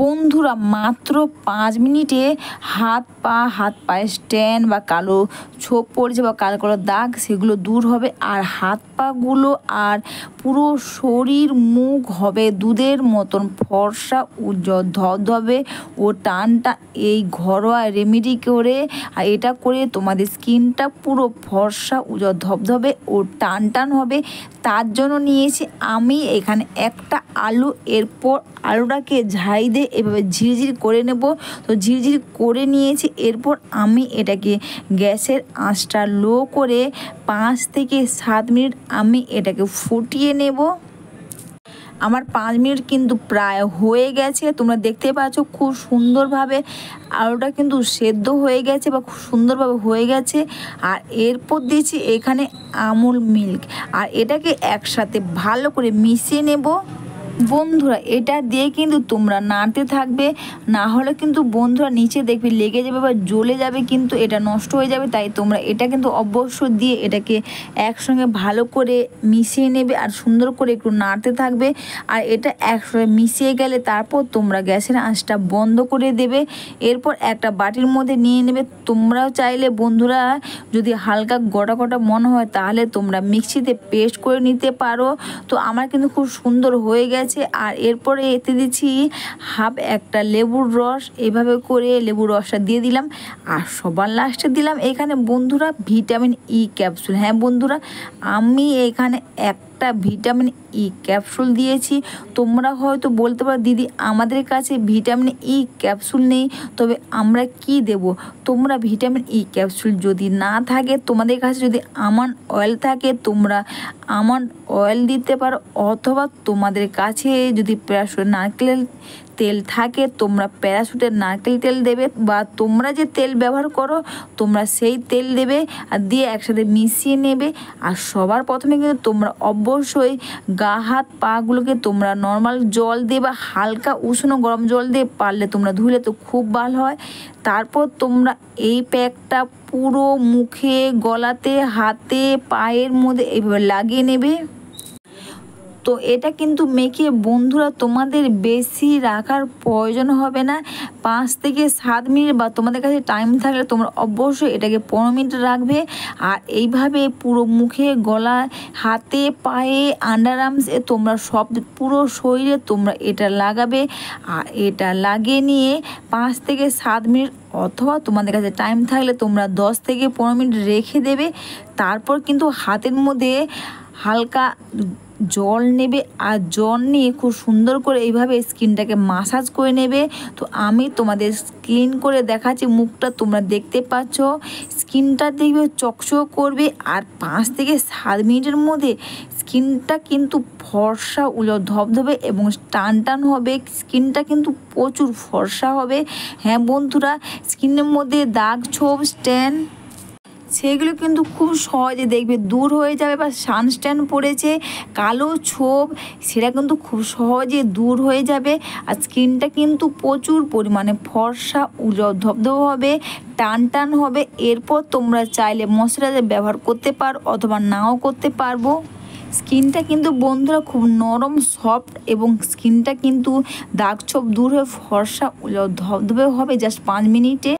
বন্ধুরা মাত্র 5 মিনিটে হাত পায়ে স্ট্যান্ড বা কালো ছোপ পড়েছে বা কালো কালো দাগ সেগুলো দূর হবে। আর হাত পাগুলো আর পুরো শরীর মুখ হবে দুধের মতন ফর্সা উজ্জ্বল ধবধবে ও টানটা। এই ঘরোয়া রেমেডি করে আর এটা করে তোমাদের স্কিনটা পুরো ফর্সা উজ্জ্বল ধবধবে ও টান হবে। তার জন্য নিয়েছি আমি এখানে একটা আলু। এরপর আলুটাকে ঝাই দিয়ে এভাবে ঝিরঝির করে নেব। তো ঝিরঝির করে নিয়েছি। এরপর আমি এটাকে গ্যাসের আঁচটা লো করে 5 থেকে 7 মিনিট আমি এটাকে ফুটিয়ে নেব। আমার 5 মিনিট কিন্তু প্রায় হয়ে গেছে। তোমরা দেখতে পাচ্ছ খুব সুন্দরভাবে আলুটা কিন্তু সেদ্ধ হয়ে গেছে বা খুব সুন্দরভাবে হয়ে গেছে। আর এরপর দিয়েছি এখানে আমুল মিল্ক আর এটাকে একসাথে ভালো করে মিশিয়ে নেব। বন্ধুরা এটা দিয়ে কিন্তু তোমরা নাড়তে থাকবে, না হলে কিন্তু বন্ধুরা নিচে দেখবে লেগে যাবে বা জ্বলে যাবে, কিন্তু এটা নষ্ট হয়ে যাবে। তাই তোমরা এটা কিন্তু অবশ্য দিয়ে এটাকে একসঙ্গে ভালো করে মিশিয়ে নেবে আর সুন্দর করে একটু নাড়তে থাকবে। আর এটা একসঙ্গে মিশিয়ে গেলে তারপর তোমরা গ্যাসের আঁচটা বন্ধ করে দেবে। এরপর একটা বাটির মধ্যে নিয়ে নেবে। তোমরাও চাইলে বন্ধুরা যদি হালকা গোটা গোটা মনে হয় তাহলে তোমরা মিক্সিতে পেস্ট করে নিতে পারো। তো আমার কিন্তু খুব সুন্দর হয়ে গেছে। আর এরপরে এতে দিচ্ছি হাফ একটা লেবুর রস। এভাবে করে লেবুর রসটা দিয়ে দিলাম। আর সবার লাস্টে দিলাম এখানে বন্ধুরা ভিটামিন ই ক্যাপসুল। হ্যাঁ বন্ধুরা, আমি এখানে একটা ভিটামিন ই ক্যাপসুল দিয়েছি। তোমরা হয়তো বলতে পারো দিদি আমাদের কাছে ভিটামিন ই ক্যাপসুল নেই, তবে আমরা কি দেব? তোমরা ভিটামিন ই ক্যাপসুল যদি না থাকে, তোমাদের কাছে যদি আমন্ড অয়েল থাকে তোমরা আমন্ড অয়েল দিতে পারো, অথবা তোমাদের কাছে যদি প্যারাশুটের নারকেল তেল থাকে তোমরা প্যারাশুটের নারকেল তেল দেবে, বা তোমরা যে তেল ব্যবহার করো তোমরা সেই তেল দেবে আর দিয়ে একসাথে মিশিয়ে নেবে। আর সবার প্রথমে কিন্তু তোমরা অবশ্যই গা হাত পাগুলোকে তোমরা নর্মাল জল দিয়ে বা হালকা উষ্ণ গরম জল দিয়ে পারলে তোমরা ধুলে তো খুব ভালো হয়। তারপর তোমরা এই প্যাকটা পুরো মুখে, গলাতে, হাতে, পায়ের মধ্যে এইভাবে লাগিয়ে নেবে। তো এটা কিন্তু মেখে বন্ধুরা তোমাদের বেশি রাখার প্রয়োজন হবে না। 5 থেকে 7 মিনিট বা তোমাদের কাছে টাইম থাকলে তোমরা অবশ্যই এটাকে 15 মিনিট রাখবে। আর এইভাবে পুরো মুখে, গলায়, হাতে, পায়ে, আন্ডার আর্মসে তোমরা সব পুরো শরীরে তোমরা এটা লাগাবে। আর এটা লাগিয়ে নিয়ে 5 থেকে 7 মিনিট, অথবা তোমাদের কাছে টাইম থাকলে তোমরা 10 থেকে 15 মিনিট রেখে দেবে। তারপর কিন্তু হাতের মধ্যে হালকা জল নেবে আর জল নিয়ে খুব সুন্দর করে এইভাবে স্কিনটাকে মাসাজ করে নেবে। তো আমি তোমাদের ক্লিন করে দেখাচ্ছি মুখটা, তোমরা দেখতে পাচ্ছ স্কিনটা দেখবে চকচক করবে। আর 5 থেকে 7 মিনিটের মধ্যে স্কিনটা কিন্তু ফর্সা উজ্জ্বল ধবধবে এবং টান হবে। স্কিনটা কিন্তু প্রচুর ফর্সা হবে। হ্যাঁ বন্ধুরা, স্কিনের মধ্যে দাগ, ছোপ, স্ট্যান্ড সেগুলো কিন্তু খুব সহজে দেখবে দূর হয়ে যাবে। বা সানস্ট্যান্ড পড়েছে, কালো ছোপ, সেটা কিন্তু খুব সহজে দূর হয়ে যাবে। আর স্কিনটা কিন্তু প্রচুর পরিমাণে ফর্সা উজ্জ্বল ধবধবে হবে, টান হবে। এরপর তোমরা চাইলে ময়শ্চারাইজার ব্যবহার করতে পারো অথবা নাও করতে পারবো। স্কিনটা কিন্তু বন্ধুরা খুব নরম, সফট এবং স্কিনটা কিন্তু দাগ ছোপ দূর হয়ে ফর্সা উজ্জ্বল ধবধবে হবে জাস্ট 5 মিনিটে।